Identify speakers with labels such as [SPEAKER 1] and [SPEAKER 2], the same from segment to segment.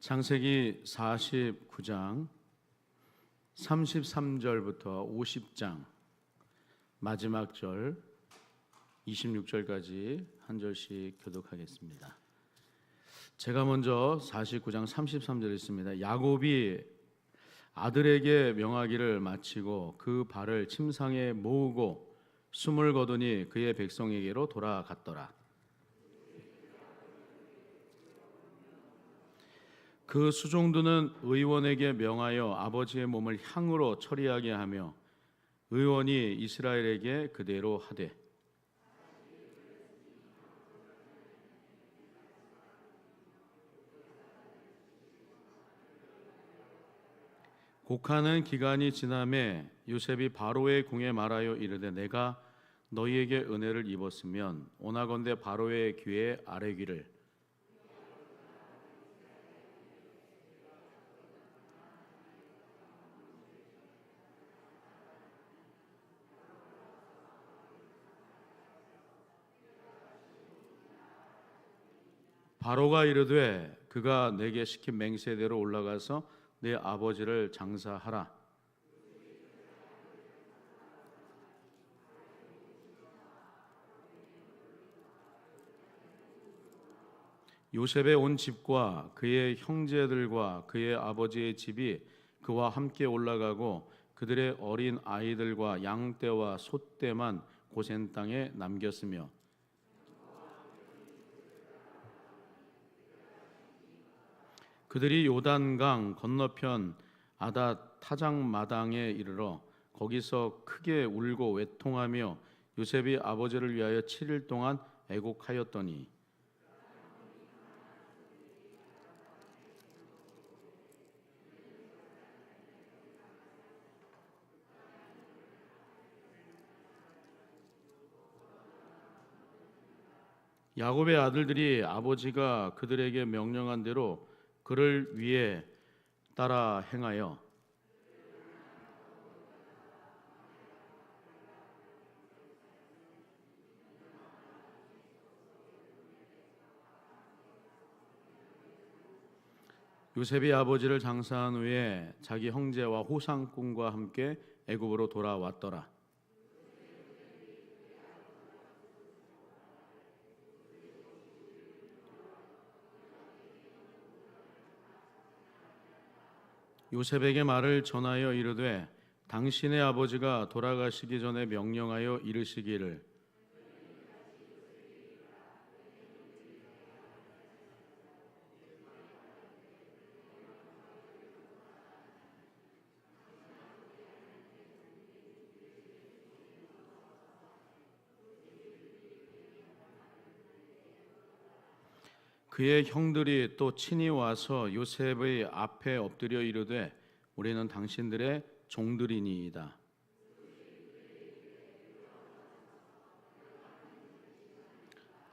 [SPEAKER 1] 창세기 49장 33절부터 50장 마지막 절 26절까지 한 절씩 교독하겠습니다. 제가 먼저 49장 33절 있습니다. 야곱이 아들에게 명하기를 마치고 그 발을 침상에 모으고 숨을 거두니 그의 백성에게로 돌아갔더라. 그 수종드는 의원에게 명하여 아버지의 몸을 향으로 처리하게 하며 의원이 이스라엘에게 그대로 하되 곡하는 기간이 지남에 요셉이 바로의 궁에 말하여 이르되 내가 너희에게 은혜를 입었으면 오나건대 바로의 귀에 아뢰기를 바로가 이르되 그가 내게 시킨 맹세대로 올라가서 내 아버지를 장사하라. 요셉의 온 집과 그의 형제들과 그의 아버지의 집이 그와 함께 올라가고 그들의 어린 아이들과 양떼와 소떼만 고센 땅에 남겼으며 그들이 요단강 건너편 아닷 타작마당에 이르러 거기서 크게 울고 외통하며 요셉이 아버지를 위하여 7일 동안 애곡하였더니 야곱의 아들들이 아버지가 그들에게 명령한 대로 그를 위해 따라 행하여 요셉이 아버지를 장사한 후에 자기 형제와 호상꾼과 함께 애굽으로 돌아왔더라. 요셉에게 말을 전하여 이르되 당신의 아버지가 돌아가시기 전에 명령하여 이르시기를 그의 형들이 또 친히 와서 요셉의 앞에 엎드려 이르되 우리는 당신들의 종들이니이다.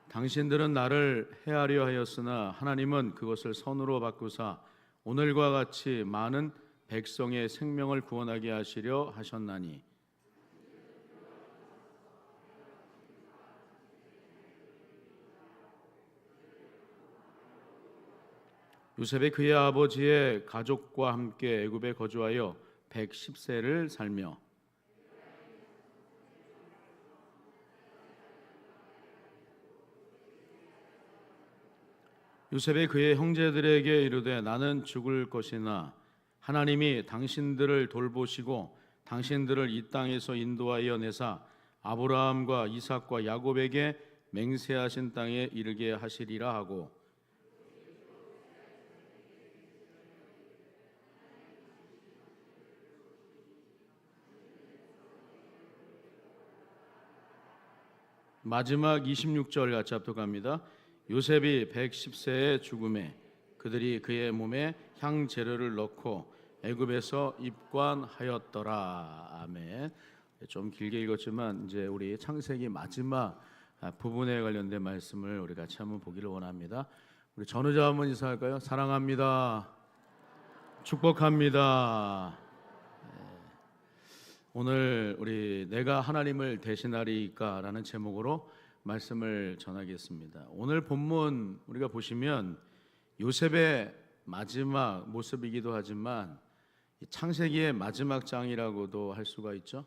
[SPEAKER 1] 당신들은 나를 해하려 하였으나 하나님은 그것을 선으로 바꾸사 오늘과 같이 많은 백성의 생명을 구원하게 하시려 하셨나니 요셉이 그의 아버지의 가족과 함께 애굽에 거주하여 110세를 살며 요셉이 그의 형제들에게 이르되 나는 죽을 것이나 하나님이 당신들을 돌보시고 당신들을 이 땅에서 인도하여 내사 아브라함과 이삭과 야곱에게 맹세하신 땅에 이르게 하시리라 하고 마지막 26절 같이 합독합니다. 요셉이 110세의 죽음에 그들이 그의 몸에 향재료를 넣고 애굽에서 입관하였더라. 아멘. 좀 길게 읽었지만 이제 우리 창세기 마지막 부분에 관련된 말씀을 우리 같이 한번 보기를 원합니다. 우리 전우자 한번 인사할까요? 사랑합니다. 축복합니다. 오늘 우리 내가 하나님을 대신하리까라는 제목으로 말씀을 전하겠습니다. 오늘 본문 우리가 보시면 요셉의 마지막 모습이기도 하지만 창세기의 마지막 장이라고도 할 수가 있죠.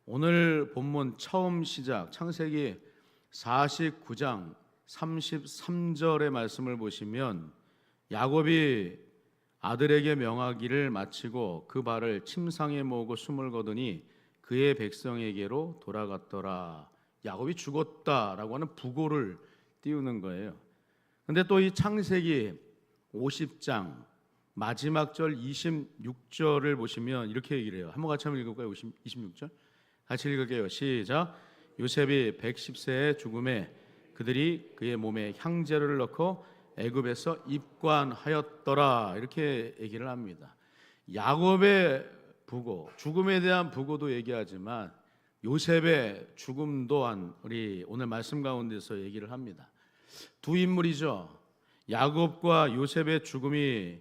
[SPEAKER 1] 오늘 본문 처음 시작 창세기 49장 33절의 말씀을 보시면 야곱이 아들에게 명하기를 마치고 그 발을 침상에 모으고 숨을 거두니 그의 백성에게로 돌아갔더라. 야곱이 죽었다라고 하는 부고를 띄우는 거예요. 근데 또 이 창세기 50장 마지막 절 26절을 보시면 이렇게 얘기를 해요. 한번 같이 한번 읽을까요? 26절 같이 읽을게요. 시작. 요셉이 110세에 죽음에 그들이 그의 몸에 향재료를 넣고 애굽에서 입관하였더라. 이렇게 얘기를 합니다. 야곱의 부고, 죽음에 대한 부고도 얘기하지만 요셉의 죽음 또한 우리 오늘 말씀 가운데서 얘기를 합니다. 두 인물이죠. 야곱과 요셉의 죽음이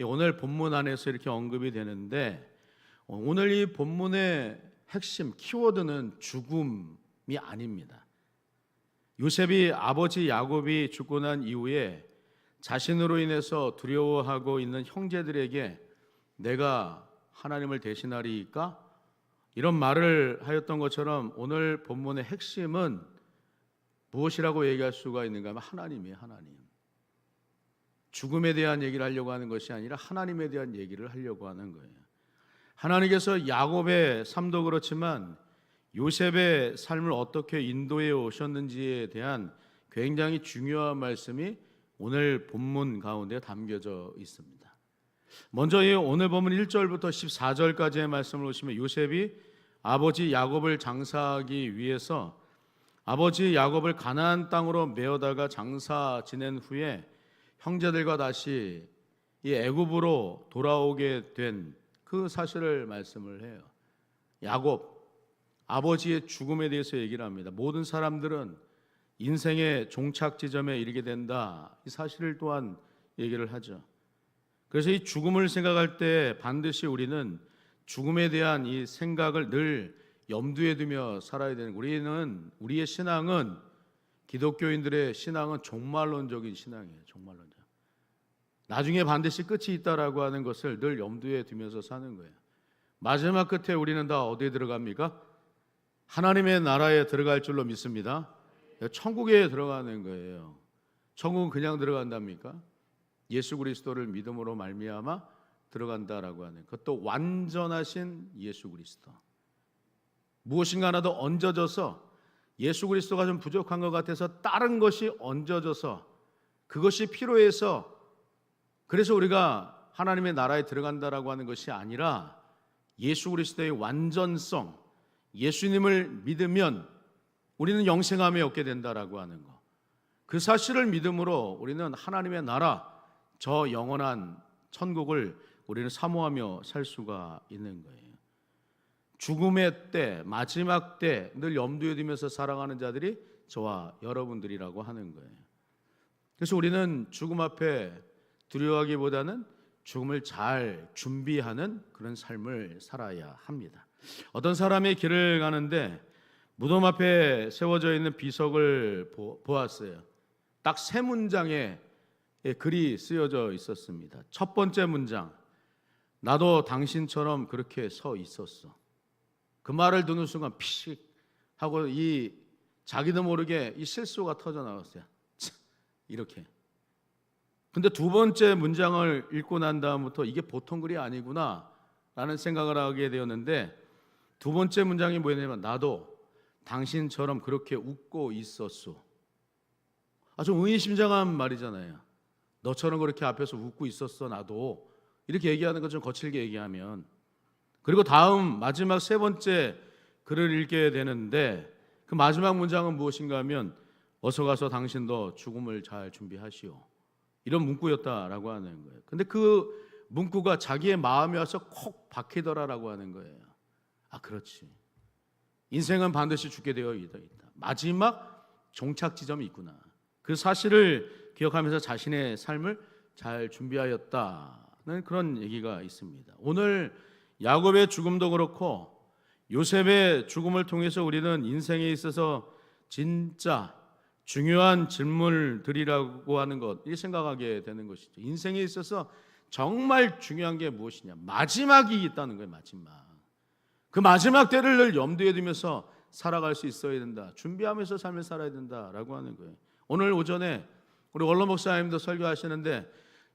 [SPEAKER 1] 오늘 본문 안에서 이렇게 언급이 되는데, 오늘 이 본문의 핵심 키워드는 죽음이 아닙니다. 요셉이 아버지 야곱이 죽고 난 이후에 자신으로 인해서 두려워하고 있는 형제들에게 내가 하나님을 대신하리이까? 이런 말을 하였던 것처럼 오늘 본문의 핵심은 무엇이라고 얘기할 수가 있는가 하면 하나님이에요. 하나님. 죽음에 대한 얘기를 하려고 하는 것이 아니라 하나님에 대한 얘기를 하려고 하는 거예요. 하나님께서 야곱의 삶도 그렇지만 요셉의 삶을 어떻게 인도해 오셨는지에 대한 굉장히 중요한 말씀이 오늘 본문 가운데 담겨져 있습니다. 먼저 이 오늘 본문 1절부터 14절까지의 말씀을 보시면 요셉이 아버지 야곱을 장사하기 위해서 아버지 야곱을 가나안 땅으로 메어다가 장사 지낸 후에 형제들과 다시 이 애굽으로 돌아오게 된 그 사실을 말씀을 해요. 야곱 아버지의 죽음에 대해서 얘기를 합니다. 모든 사람들은 인생의 종착 지점에 이르게 된다. 이 사실을 또한 얘기를 하죠. 그래서 이 죽음을 생각할 때 반드시 우리는 죽음에 대한 이 생각을 늘 염두에 두며 살아야 되는, 우리의 신앙은, 기독교인들의 신앙은 종말론적인 신앙이에요. 종말론적. 나중에 반드시 끝이 있다라고 하는 것을 늘 염두에 두면서 사는 거예요. 마지막 끝에 우리는 다 어디에 들어갑니까? 하나님의 나라에 들어갈 줄로 믿습니다. 천국에 들어가는 거예요. 천국은 그냥 들어간답니까? 예수 그리스도를 믿음으로 말미암아 들어간다라고 하는, 그것도 완전하신 예수 그리스도. 무엇인가 하나 더 얹어져서, 예수 그리스도가 좀 부족한 것 같아서 다른 것이 얹어져서 그것이 필요해서, 그래서 우리가 하나님의 나라에 들어간다라고 하는 것이 아니라 예수 그리스도의 완전성, 예수님을 믿으면 우리는 영생함에 얻게 된다라고 하는 것, 그 사실을 믿음으로 우리는 하나님의 나라, 저 영원한 천국을 우리는 사모하며 살 수가 있는 거예요. 죽음의 때, 마지막 때 늘 염두에 두면서 살아가는 자들이 저와 여러분들이라고 하는 거예요. 그래서 우리는 죽음 앞에 두려워하기보다는 죽음을 잘 준비하는 그런 삶을 살아야 합니다. 어떤 사람이 길을 가는데 무덤 앞에 세워져 있는 비석을 보았어요. 딱 세 문장의 글이 쓰여져 있었습니다. 첫 번째 문장, 나도 당신처럼 그렇게 서 있었어. 그 말을 듣는 순간 피식 하고 이 자기도 모르게 이 실수가 터져 나왔어요. 이렇게. 근데 두 번째 문장을 읽고 난 다음부터 이게 보통 글이 아니구나 라는 생각을 하게 되었는데, 두 번째 문장이 뭐냐면 나도 당신처럼 그렇게 웃고 있었소. 아주 의미심장한 말이잖아요. 너처럼 그렇게 앞에서 웃고 있었어 나도. 이렇게 얘기하는 것 좀 거칠게 얘기하면. 그리고 다음 마지막 세 번째 글을 읽게 되는데, 그 마지막 문장은 무엇인가 하면 어서 가서 당신도 죽음을 잘 준비하시오. 이런 문구였다라고 하는 거예요. 근데 그 문구가 자기의 마음에 와서 콕 박히더라라고 하는 거예요. 아, 그렇지. 인생은 반드시 죽게 되어 있다. 마지막 종착 지점이 있구나. 그 사실을 기억하면서 자신의 삶을 잘 준비하였다는 그런 얘기가 있습니다. 오늘 야곱의 죽음도 그렇고 요셉의 죽음을 통해서 우리는 인생에 있어서 진짜 중요한 질문들이라고 하는 것, 이 생각하게 되는 것이죠. 인생에 있어서 정말 중요한 게 무엇이냐? 마지막이 있다는 거예요. 마지막. 그 마지막 때를 늘 염두에 두면서 살아갈 수 있어야 된다. 준비하면서 삶을 살아야 된다라고 하는 거예요. 오늘 오전에 우리 원로 목사님도 설교하시는데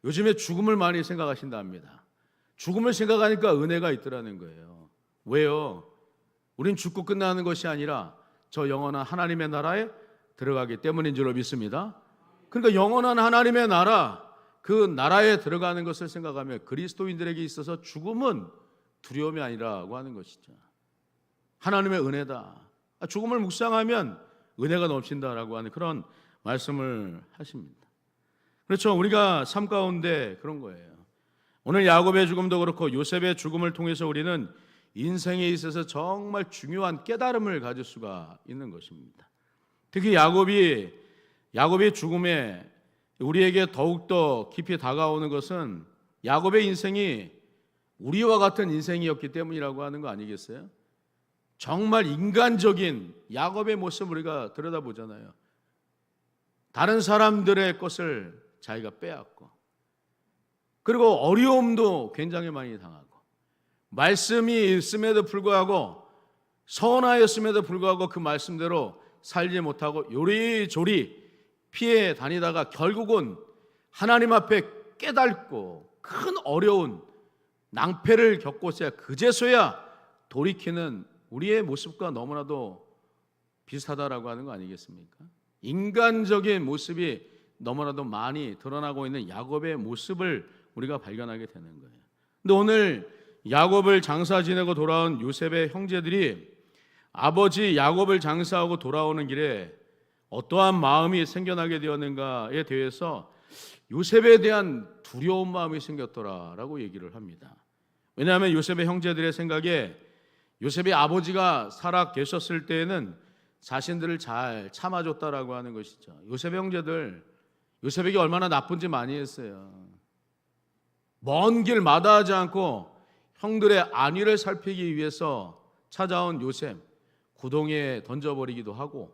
[SPEAKER 1] 요즘에 죽음을 많이 생각하신답니다. 죽음을 생각하니까 은혜가 있더라는 거예요. 왜요? 우린 죽고 끝나는 것이 아니라 저 영원한 하나님의 나라에 들어가기 때문인 줄로 믿습니다. 그러니까 영원한 하나님의 나라, 그 나라에 들어가는 것을 생각하면 그리스도인들에게 있어서 죽음은 두려움이 아니라고 하는 것이죠. 하나님의 은혜다. 죽음을 묵상하면 은혜가 넘친다라고 하는 그런 말씀을 하십니다. 그렇죠. 우리가 삶 가운데 그런 거예요. 오늘 야곱의 죽음도 그렇고 요셉의 죽음을 통해서 우리는 인생에 있어서 정말 중요한 깨달음을 가질 수가 있는 것입니다. 특히 야곱이 죽음에 우리에게 더욱더 깊이 다가오는 것은 야곱의 인생이 우리와 같은 인생이었기 때문이라고 하는 거 아니겠어요? 정말 인간적인 야곱의 모습을 우리가 들여다보잖아요. 다른 사람들의 것을 자기가 빼앗고, 그리고 어려움도 굉장히 많이 당하고, 말씀이 있음에도 불구하고, 선하였음에도 불구하고 그 말씀대로 살지 못하고 요리조리 피해 다니다가 결국은 하나님 앞에 깨닫고 큰 어려운 낭패를 겪고서야 그제서야 돌이키는 우리의 모습과 너무나도 비슷하다라고 하는 거 아니겠습니까? 인간적인 모습이 너무나도 많이 드러나고 있는 야곱의 모습을 우리가 발견하게 되는 거예요. 근데 오늘 야곱을 장사 지내고 돌아온 요셉의 형제들이 아버지 야곱을 장사하고 돌아오는 길에 어떠한 마음이 생겨나게 되었는가에 대해서 요셉에 대한 두려운 마음이 생겼더라라고 얘기를 합니다. 왜냐하면 요셉의 형제들의 생각에 요셉의 아버지가 살아 계셨을 때에는 자신들을 잘 참아줬다라고 하는 것이죠. 요셉의 형제들, 요셉에게 얼마나 나쁜지 많이 했어요. 먼 길 마다하지 않고 형들의 안위를 살피기 위해서 찾아온 요셉, 구덩이에 던져버리기도 하고,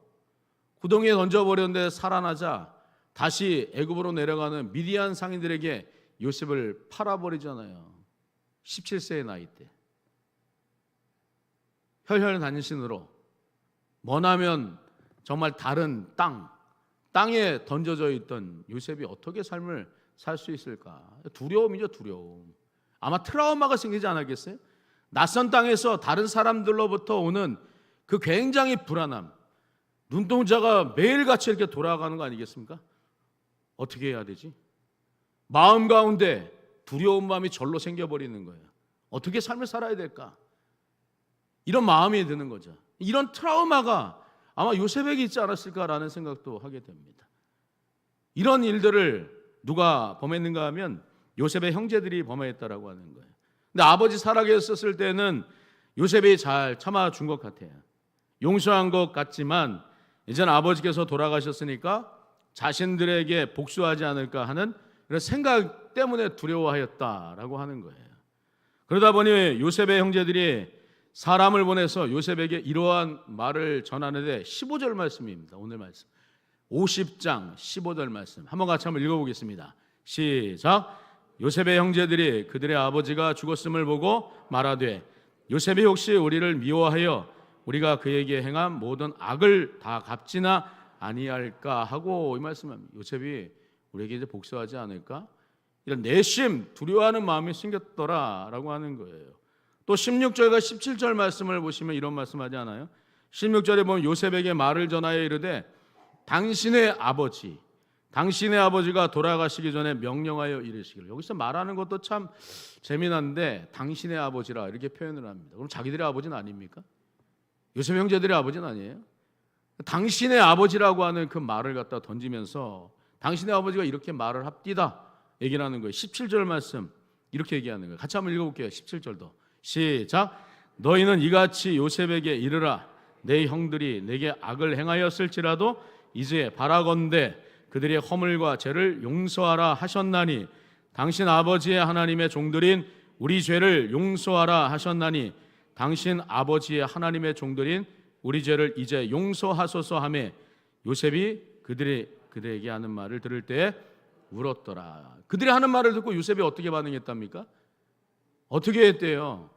[SPEAKER 1] 구덩이에 던져버렸는데 살아나자 다시 애굽으로 내려가는 미디안 상인들에게 요셉을 팔아버리잖아요. 17세의 나이 때 혈혈단신으로 머나면 정말 다른 땅에 던져져 있던 요셉이 어떻게 삶을 살 수 있을까? 두려움이죠, 두려움. 아마 트라우마가 생기지 않았겠어요? 낯선 땅에서 다른 사람들로부터 오는 그 굉장히 불안함, 눈동자가 매일같이 이렇게 돌아가는 거 아니겠습니까? 어떻게 해야 되지? 마음 가운데 두려운 마음이 절로 생겨버리는 거예요. 어떻게 삶을 살아야 될까? 이런 마음이 드는 거죠. 이런 트라우마가 아마 요셉에게 있지 않았을까라는 생각도 하게 됩니다. 이런 일들을 누가 범했는가 하면 요셉의 형제들이 범했다라고 하는 거예요. 근데 아버지 살아계셨을 때는 요셉이 잘 참아준 것 같아요. 용서한 것 같지만 이제는 아버지께서 돌아가셨으니까 자신들에게 복수하지 않을까 하는 이런 생각 때문에 두려워하였다라고 하는 거예요. 그러다 보니 요셉의 형제들이 사람을 보내서 요셉에게 이러한 말을 전하는데 15절 말씀입니다. 오늘 말씀 50장 15절 말씀 한번 같이 한번 읽어보겠습니다. 시작. 요셉의 형제들이 그들의 아버지가 죽었음을 보고 말하되 요셉이 혹시 우리를 미워하여 우리가 그에게 행한 모든 악을 다 갚지나 아니할까 하고 이 말씀합니다. 요셉이 우리에게 이제 복수하지 않을까? 이런 내심 두려워하는 마음이 생겼더라라고 하는 거예요. 또 16절과 17절 말씀을 보시면 이런 말씀하지 않아요? 16절에 보면 요셉에게 말을 전하여 이르되 당신의 아버지가 돌아가시기 전에 명령하여 이르시기를. 여기서 말하는 것도 참 재미난데 당신의 아버지라 이렇게 표현을 합니다. 그럼 자기들의 아버지는 아닙니까? 요셉 형제들의 아버지는 아니에요? 당신의 아버지라고 하는 그 말을 갖다 던지면서 당신의 아버지가 이렇게 말을 합디다 얘기를 하는 거예요. 17절 말씀 이렇게 얘기하는 거예요. 같이 한번 읽어볼게요. 17절도 시작. 너희는 이같이 요셉에게 이르라. 내 형들이 내게 악을 행하였을지라도 이제 바라건대 그들의 허물과 죄를 용서하라 하셨나니 당신 아버지의 하나님의 종들인 우리 죄를 용서하라 하셨나니 당신 아버지의 하나님의 종들인 우리 죄를 이제 용서하소서 하매 요셉이 그들에게 하는 말을 들을 때 울었더라. 그들이 하는 말을 듣고 요셉이 어떻게 반응했답니까? 어떻게 했대요?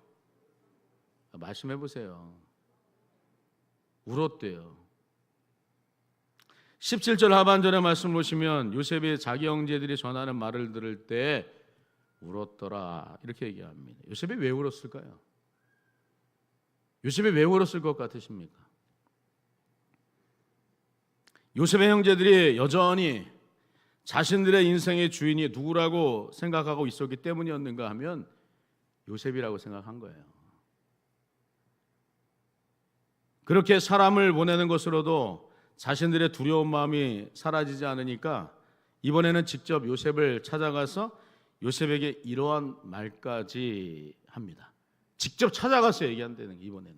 [SPEAKER 1] 말씀해 보세요. 울었대요. 17절 하반절의 말씀 보시면 요셉이 자기 형제들이 전하는 말을 들을 때 울었더라 이렇게 얘기합니다. 요셉이 왜 울었을까요? 요셉이 왜 울었을 것 같으십니까? 요셉의 형제들이 여전히 자신들의 인생의 주인이 누구라고 생각하고 있었기 때문이었는가 하면 요셉이라고 생각한 거예요. 그렇게 사람을 보내는 것으로도 자신들의 두려운 마음이 사라지지 않으니까 이번에는 직접 요셉을 찾아가서 요셉에게 이러한 말까지 합니다. 직접 찾아가서 얘기한다는 게 이번에는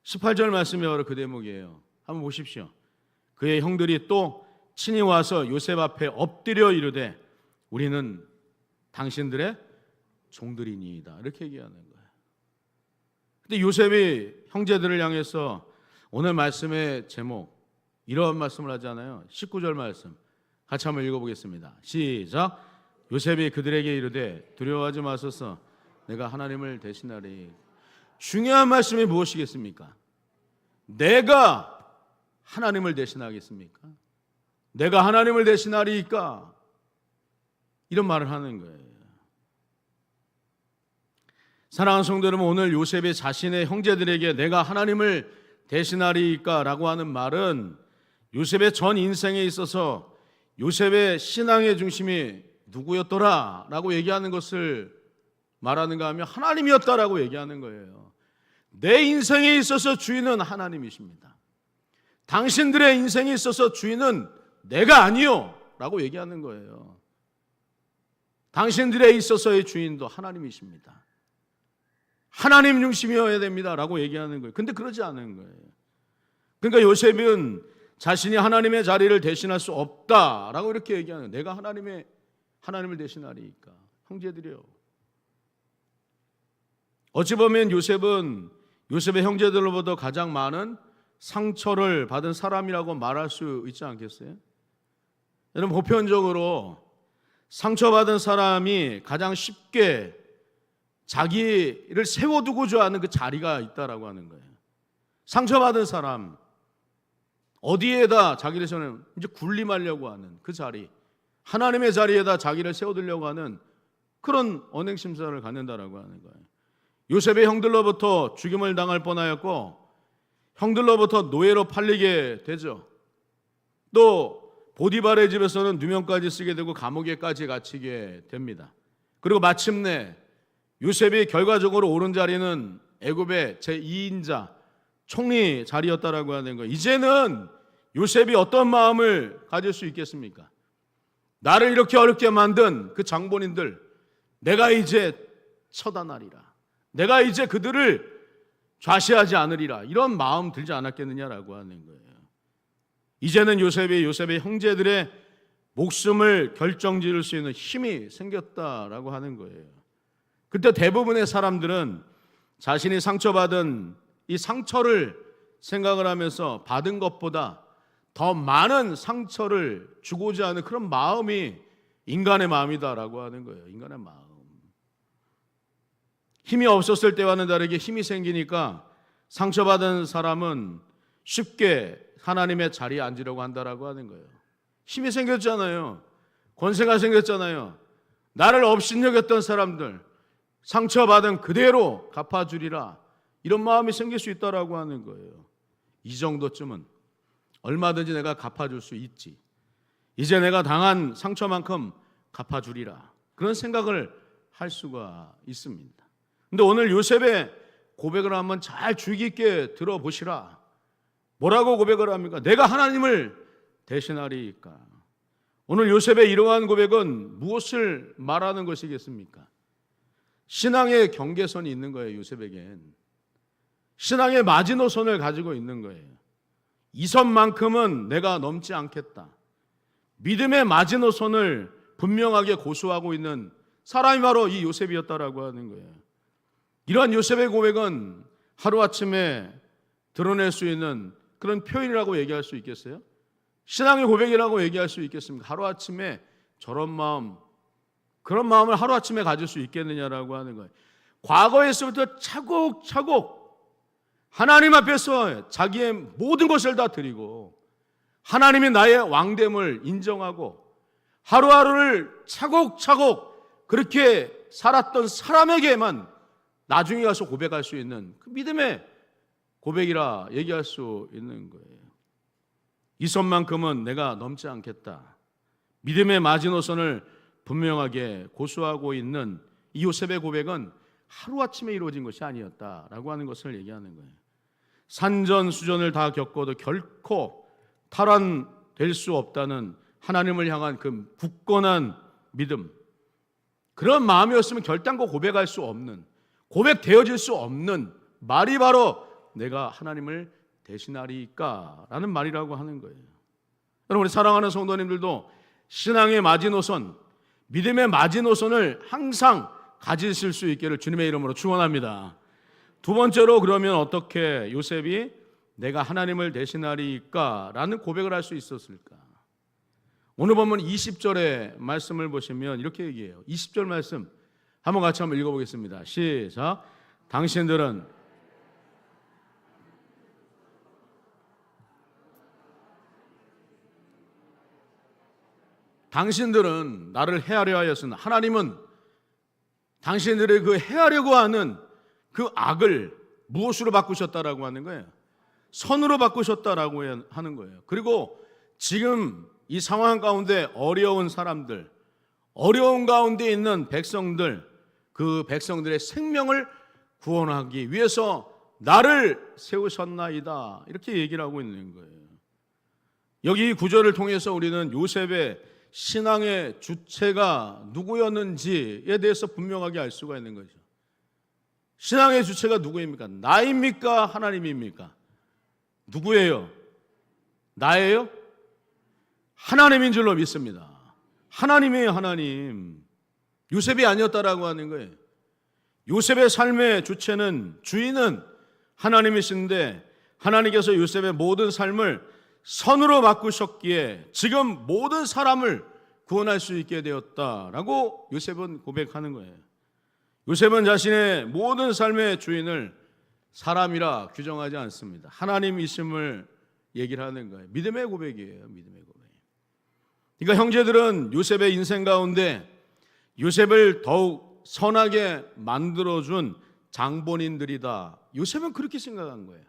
[SPEAKER 1] 18절 말씀이 바로 그 대목이에요. 한번 보십시오. 그의 형들이 또 친히 와서 요셉 앞에 엎드려 이르되 우리는 당신들의 종들이니이다 이렇게 얘기하는 거예요. 근데 요셉이 형제들을 향해서 오늘 말씀의 제목 이런 말씀을 하잖아요. 19절 말씀 같이 한번 읽어보겠습니다. 시작. 요셉이 그들에게 이르되 두려워하지 마소서 내가 하나님을 대신하리. 중요한 말씀이 무엇이겠습니까? 내가 하나님을 대신하겠습니까? 내가 하나님을 대신하리이까? 이런 말을 하는 거예요. 사랑하는 성도 여러분, 오늘 요셉이 자신의 형제들에게 내가 하나님을 대신하리이까? 라고 하는 말은 요셉의 전 인생에 있어서 요셉의 신앙의 중심이 누구였더라? 라고 얘기하는 것을 말하는가 하면 하나님이었다라고 얘기하는 거예요. 내 인생에 있어서 주인은 하나님이십니다. 당신들의 인생에 있어서 주인은 내가 아니요 라고 얘기하는 거예요. 당신들에 있어서의 주인도 하나님이십니다. 하나님 중심이어야 됩니다 라고 얘기하는 거예요. 근데 그러지 않은 거예요. 그러니까 요셉은 자신이 하나님의 자리를 대신할 수 없다라고 이렇게 얘기하는 거예요. 내가 하나님을 대신하리니까. 형제들이요, 어찌 보면 요셉은 요셉의 형제들로부터 가장 많은 상처를 받은 사람이라고 말할 수 있지 않겠어요? 여러분, 보편적으로 상처받은 사람이 가장 쉽게 자기를 세워두고자 하는 그 자리가 있다라고 하는 거예요. 상처받은 사람 어디에다 자기를 세우는, 이제 군림하려고 하는 그 자리, 하나님의 자리에다 자기를 세워두려고 하는 그런 언행심사를 갖는다라고 하는 거예요. 요셉의 형들로부터 죽임을 당할 뻔하였고 형들로부터 노예로 팔리게 되죠. 또 보디발의 집에서는 누명까지 쓰게 되고 감옥에까지 갇히게 됩니다. 그리고 마침내 요셉이 결과적으로 오른 자리는 애굽의 제2인자 총리 자리였다라고 하는 거예요. 이제는 요셉이 어떤 마음을 가질 수 있겠습니까? 나를 이렇게 어렵게 만든 그 장본인들 내가 이제 처단하리라. 내가 이제 그들을 좌시하지 않으리라. 이런 마음 들지 않았겠느냐라고 하는 거예요. 이제는 요셉의 형제들의 목숨을 결정지을 수 있는 힘이 생겼다라고 하는 거예요. 그때 대부분의 사람들은 자신이 상처받은 이 상처를 생각을 하면서 받은 것보다 더 많은 상처를 주고자 하는 그런 마음이 인간의 마음이다라고 하는 거예요. 인간의 마음. 힘이 없었을 때와는 다르게 힘이 생기니까 상처받은 사람은 쉽게 하나님의 자리에 앉으려고 한다라고 하는 거예요. 힘이 생겼잖아요. 권세가 생겼잖아요. 나를 업신여겼던 사람들 상처받은 그대로 갚아주리라. 이런 마음이 생길 수 있다라고 하는 거예요. 이 정도쯤은 얼마든지 내가 갚아줄 수 있지. 이제 내가 당한 상처만큼 갚아주리라. 그런 생각을 할 수가 있습니다. 근데 오늘 요셉의 고백을 한번 잘 주의 깊게 들어보시라. 뭐라고 고백을 합니까? 내가 하나님을 대신하리이까. 오늘 요셉의 이러한 고백은 무엇을 말하는 것이겠습니까? 신앙의 경계선이 있는 거예요. 요셉에겐 신앙의 마지노선을 가지고 있는 거예요. 이 선만큼은 내가 넘지 않겠다. 믿음의 마지노선을 분명하게 고수하고 있는 사람이 바로 이 요셉이었다라고 하는 거예요. 이러한 요셉의 고백은 하루아침에 드러낼 수 있는 그런 표현이라고 얘기할 수 있겠어요? 신앙의 고백이라고 얘기할 수 있겠습니까? 하루아침에 저런 마음, 그런 마음을 하루아침에 가질 수 있겠느냐라고 하는 거예요. 과거에서부터 차곡차곡 하나님 앞에서 자기의 모든 것을 다 드리고 하나님이 나의 왕됨을 인정하고 하루하루를 차곡차곡 그렇게 살았던 사람에게만 나중에 가서 고백할 수 있는 그 믿음의 고백이라 얘기할 수 있는 거예요. 이 선만큼은 내가 넘지 않겠다. 믿음의 마지노선을 분명하게 고수하고 있는 이 요셉의 고백은 하루아침에 이루어진 것이 아니었다라고 하는 것을 얘기하는 거예요. 산전수전을 다 겪어도 결코 탈환될 수 없다는 하나님을 향한 그 굳건한 믿음, 그런 마음이었으면 결단코 고백할 수 없는, 고백되어질 수 없는 말이 바로 내가 하나님을 대신하리까 라는 말이라고 하는 거예요. 여러분, 우리 사랑하는 성도님들도 신앙의 마지노선, 믿음의 마지노선을 항상 가지실 수 있기를 주님의 이름으로 축원합니다. 두 번째로, 그러면 어떻게 요셉이 내가 하나님을 대신하리까 라는 고백을 할 수 있었을까? 오늘 보면 20절의 말씀을 보시면 이렇게 얘기해요. 20절 말씀 한번 같이 한번 읽어보겠습니다. 시작. 당신들은 나를 해하려 하였으나 하나님은 당신들의 그 해하려고 하는 그 악을 무엇으로 바꾸셨다라고 하는 거예요? 선으로 바꾸셨다라고 하는 거예요. 그리고 지금 이 상황 가운데 어려운 사람들, 어려운 가운데 있는 백성들, 그 백성들의 생명을 구원하기 위해서 나를 세우셨나이다, 이렇게 얘기를 하고 있는 거예요. 여기 이 구절을 통해서 우리는 요셉의 신앙의 주체가 누구였는지에 대해서 분명하게 알 수가 있는 거죠. 신앙의 주체가 누구입니까? 나입니까? 하나님입니까? 누구예요? 나예요? 하나님인 줄로 믿습니다. 하나님이에요, 하나님. 요셉이 아니었다라고 하는 거예요. 요셉의 삶의 주체는, 주인은 하나님이신데 하나님께서 요셉의 모든 삶을 선으로 바꾸셨기에 지금 모든 사람을 구원할 수 있게 되었다라고 요셉은 고백하는 거예요. 요셉은 자신의 모든 삶의 주인을 사람이라 규정하지 않습니다. 하나님이심을 얘기를 하는 거예요. 믿음의 고백이에요. 믿음의 고백. 그러니까 형제들은 요셉의 인생 가운데 요셉을 더욱 선하게 만들어준 장본인들이다. 요셉은 그렇게 생각한 거예요.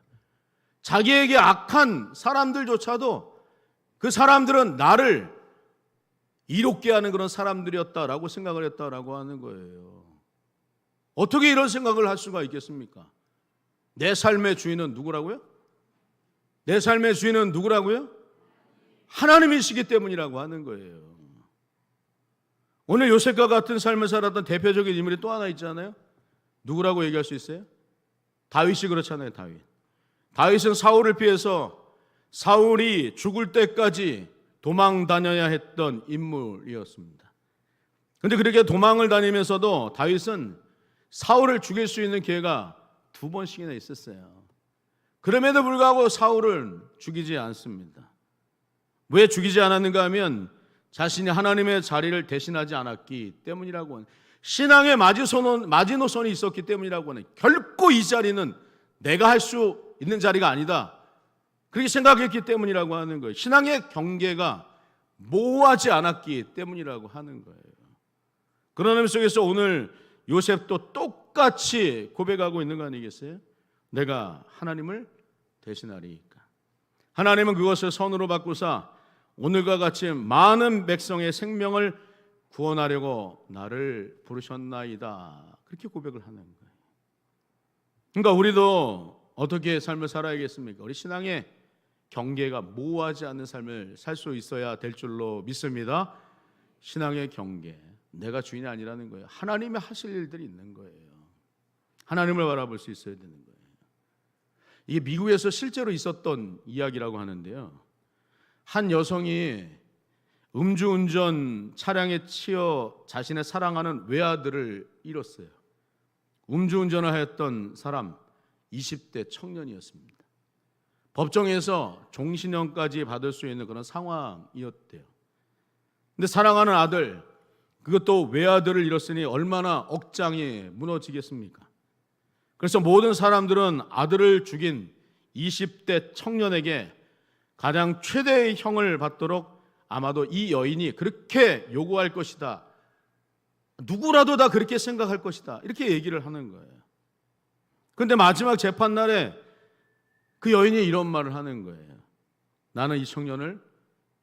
[SPEAKER 1] 자기에게 악한 사람들조차도 그 사람들은 나를 이롭게 하는 그런 사람들이었다라고 생각을 했다라고 하는 거예요. 어떻게 이런 생각을 할 수가 있겠습니까? 내 삶의 주인은 누구라고요? 내 삶의 주인은 누구라고요? 하나님이시기 때문이라고 하는 거예요. 오늘 요셉과 같은 삶을 살았던 대표적인 인물이 또 하나 있잖아요. 누구라고 얘기할 수 있어요? 다윗이 그렇잖아요. 다윗은 사울을 피해서 사울이 죽을 때까지 도망 다녀야 했던 인물이었습니다. 그런데 그렇게 도망을 다니면서도 다윗은 사울을 죽일 수 있는 기회가 2번씩이나 있었어요. 그럼에도 불구하고 사울을 죽이지 않습니다. 왜 죽이지 않았는가 하면 자신이 하나님의 자리를 대신하지 않았기 때문이라고 하는, 신앙의 마지노선이 있었기 때문이라고 하는, 결코 이 자리는 내가 할 수 있는 자리가 아니다, 그렇게 생각했기 때문이라고 하는 거예요. 신앙의 경계가 모호하지 않았기 때문이라고 하는 거예요. 그런 의미 속에서 오늘 요셉도 똑같이 고백하고 있는 거 아니겠어요? 내가 하나님을 대신하리까. 하나님은 그것을 선으로 바꾸사 오늘과 같이 많은 백성의 생명을 구원하려고 나를 부르셨나이다, 그렇게 고백을 하는 거예요. 그러니까 우리도 어떻게 삶을 살아야겠습니까? 우리 신앙의 경계가 모호하지 않는 삶을 살 수 있어야 될 줄로 믿습니다. 신앙의 경계, 내가 주인이 아니라는 거예요. 하나님이 하실 일들이 있는 거예요. 하나님을 바라볼 수 있어야 되는 거예요. 이게 미국에서 실제로 있었던 이야기라고 하는데요, 한 여성이 음주운전 차량에 치여 자신의 사랑하는 외아들을 잃었어요. 음주운전을 하였던 사람 20대 청년이었습니다. 법정에서 종신형까지 받을 수 있는 그런 상황이었대요. 근데 사랑하는 아들, 그것도 외아들을 잃었으니 얼마나 억장이 무너지겠습니까? 그래서 모든 사람들은 아들을 죽인 20대 청년에게 가장 최대의 형을 받도록 아마도 이 여인이 그렇게 요구할 것이다. 누구라도 다 그렇게 생각할 것이다. 이렇게 얘기를 하는 거예요. 그런데 마지막 재판날에 그 여인이 이런 말을 하는 거예요. 나는 이 청년을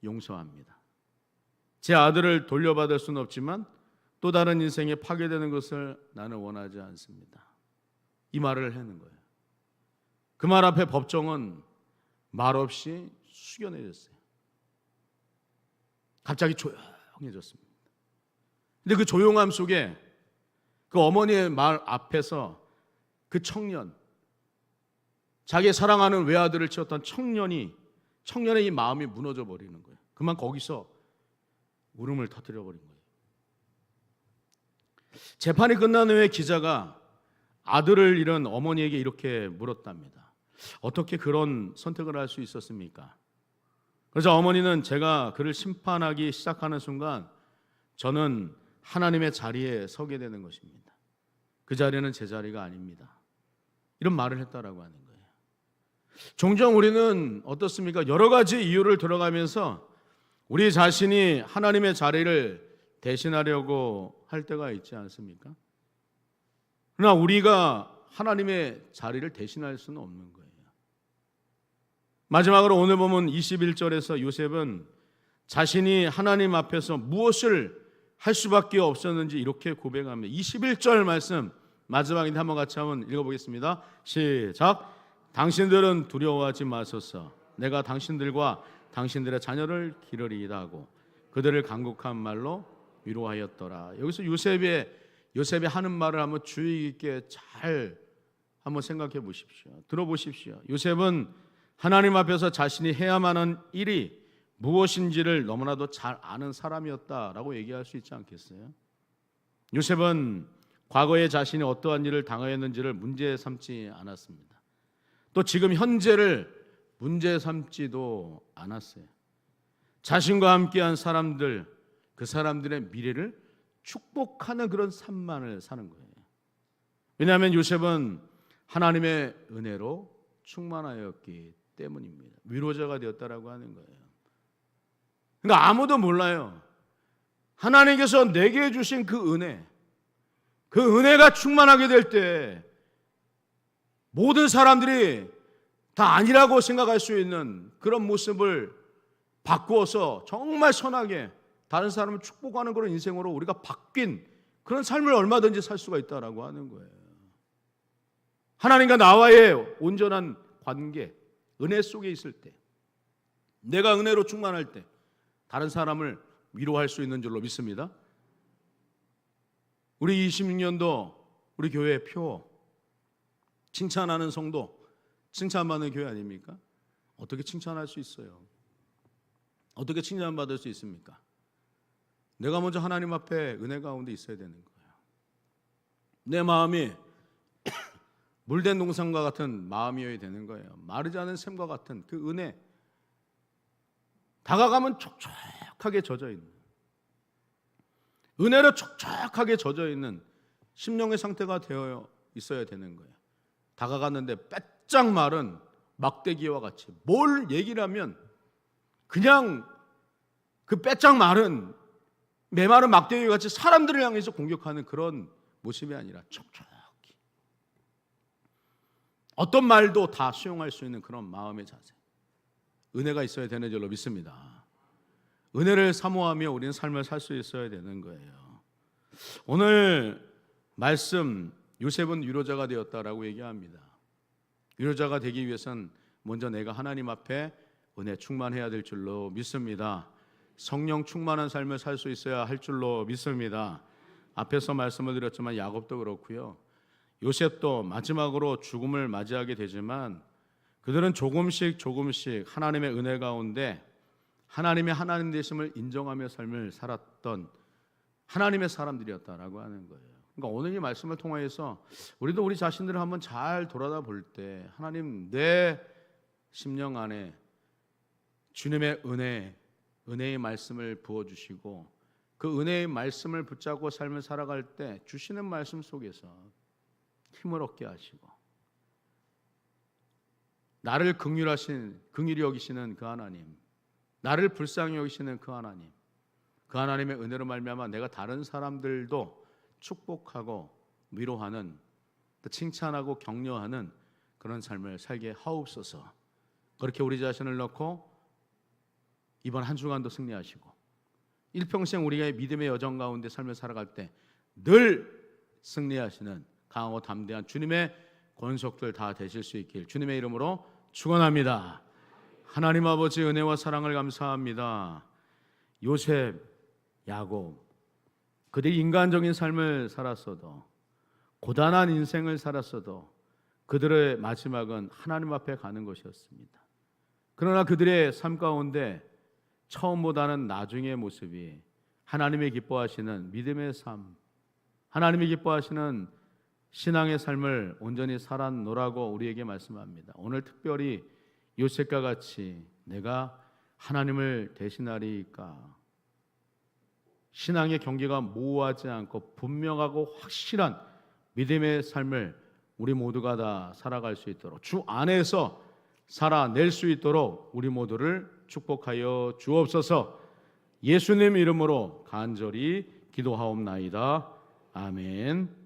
[SPEAKER 1] 용서합니다. 제 아들을 돌려받을 수는 없지만 또 다른 인생에 파괴되는 것을 나는 원하지 않습니다. 이 말을 하는 거예요. 그 말 앞에 법정은 말없이 숙연해졌어요. 갑자기 조용해졌습니다. 근데 그 조용함 속에 그 어머니의 말 앞에서 그 청년, 자기 사랑하는 외아들을 치웠던 청년의 이 마음이 무너져 버리는 거예요. 그만 거기서 울음을 터뜨려 버린 거예요. 재판이 끝난 후에 기자가 아들을 잃은 어머니에게 이렇게 물었답니다. 어떻게 그런 선택을 할 수 있었습니까? 그래서 어머니는 제가 그를 심판하기 시작하는 순간 저는 하나님의 자리에 서게 되는 것입니다. 그 자리는 제 자리가 아닙니다. 이런 말을 했다라고 하는 거예요. 종종 우리는 어떻습니까? 여러 가지 이유를 들어가면서 우리 자신이 하나님의 자리를 대신하려고 할 때가 있지 않습니까? 그러나 우리가 하나님의 자리를 대신할 수는 없는 거예요. 마지막으로 오늘 보면 21절에서 요셉은 자신이 하나님 앞에서 무엇을 할 수밖에 없었는지 이렇게 고백합니다. 21절 말씀 마지막인데 한번 같이 한번 읽어보겠습니다. 시작. 당신들은 두려워하지 마소서. 내가 당신들과 당신들의 자녀를 기르리이다 하고 그들을 간곡한 말로 위로하였더라. 여기서 요셉이 하는 말을 한번 주의 깊게 잘 한번 생각해 보십시오. 들어보십시오. 요셉은 하나님 앞에서 자신이 해야만 하는 일이 무엇인지를 너무나도 잘 아는 사람이었다라고 얘기할 수 있지 않겠어요? 요셉은 과거에 자신이 어떠한 일을 당하였는지를 문제 삼지 않았습니다. 또 지금 현재를 문제 삼지도 않았어요. 자신과 함께한 사람들, 그 사람들의 미래를 축복하는 그런 삶만을 사는 거예요. 왜냐하면 요셉은 하나님의 은혜로 충만하였기 때문입니다. 위로자가 되었다라고 하는 거예요. 그러니까 아무도 몰라요. 하나님께서 내게 주신 그 은혜가 충만하게 될 때 모든 사람들이 다 아니라고 생각할 수 있는 그런 모습을 바꾸어서 정말 선하게 다른 사람을 축복하는 그런 인생으로 우리가 바뀐 그런 삶을 얼마든지 살 수가 있다라고 하는 거예요. 하나님과 나와의 온전한 관계, 은혜 속에 있을 때, 내가 은혜로 충만할 때 다른 사람을 위로할 수 있는 줄로 믿습니다. 우리 26년도 우리 교회의 표, 칭찬하는 성도, 칭찬받는 교회 아닙니까? 어떻게 칭찬할 수 있어요? 어떻게 칭찬받을 수 있습니까? 내가 먼저 하나님 앞에 은혜 가운데 있어야 되는 거예요. 내 마음이 물된 동산과 같은 마음이어야 되는 거예요. 마르지 않은 샘과 같은 그 은혜, 다가가면 촉촉하게 젖어있는, 은혜로 촉촉하게 젖어있는 심령의 상태가 되어 있어야 되는 거예요. 다가갔는데 빼짝 마른 막대기와 같이 뭘 얘기를 하면 그냥 그 빼짝 마른 메마른 막대기와 같이 사람들을 향해서 공격하는 그런 모습이 아니라 촉촉히 어떤 말도 다 수용할 수 있는 그런 마음의 자세, 은혜가 있어야 되는 줄로 믿습니다. 은혜를 사모하며 우리는 삶을 살 수 있어야 되는 거예요. 오늘 말씀 요셉은 위로자가 되었다라고 얘기합니다. 위로자가 되기 위해서는 먼저 내가 하나님 앞에 은혜 충만해야 될 줄로 믿습니다. 성령 충만한 삶을 살 수 있어야 할 줄로 믿습니다. 앞에서 말씀을 드렸지만 야곱도 그렇고요. 요셉도 마지막으로 죽음을 맞이하게 되지만 그들은 조금씩 하나님의 은혜 가운데 하나님의 하나님 되심을 인정하며 삶을 살았던 하나님의 사람들이었다라고 하는 거예요. 그러니까 오늘 이 말씀을 통해서 우리도 우리 자신들을 한번 잘 돌아다 볼 때 하나님 내 심령 안에 주님의 은혜의 말씀을 부어주시고 그 은혜의 말씀을 붙잡고 삶을 살아갈 때 주시는 말씀 속에서 힘을 얻게 하시고 나를 긍휼히 여기시는 그 하나님, 나를 불쌍히 여기시는 그 하나님, 그 하나님의 은혜로 말미암아 내가 다른 사람들도 축복하고 위로하는, 또 칭찬하고 격려하는 그런 삶을 살게 하옵소서. 그렇게 우리 자신을 넣고 이번 한 주간도 승리하시고 일평생 우리가 믿음의 여정 가운데 삶을 살아갈 때 늘 승리하시는 강하고 담대한 주님의 권속들 다 되실 수 있길 주님의 이름으로 축원합니다. 하나님 아버지 은혜와 사랑을 감사합니다. 요셉, 야곱, 그들이 인간적인 삶을 살았어도, 고단한 인생을 살았어도 그들의 마지막은 하나님 앞에 가는 것이었습니다. 그러나 그들의 삶 가운데 처음보다는 나중의 모습이 하나님이 기뻐하시는 믿음의 삶, 하나님이 기뻐하시는 신앙의 삶을 온전히 살아노라고 우리에게 말씀합니다. 오늘 특별히 요셉과 같이 내가 하나님을 대신하리까, 신앙의 경계가 모호하지 않고 분명하고 확실한 믿음의 삶을 우리 모두가 다 살아갈 수 있도록, 주 안에서 살아낼 수 있도록 우리 모두를 축복하여 주옵소서. 예수님 이름으로 간절히 기도하옵나이다. 아멘.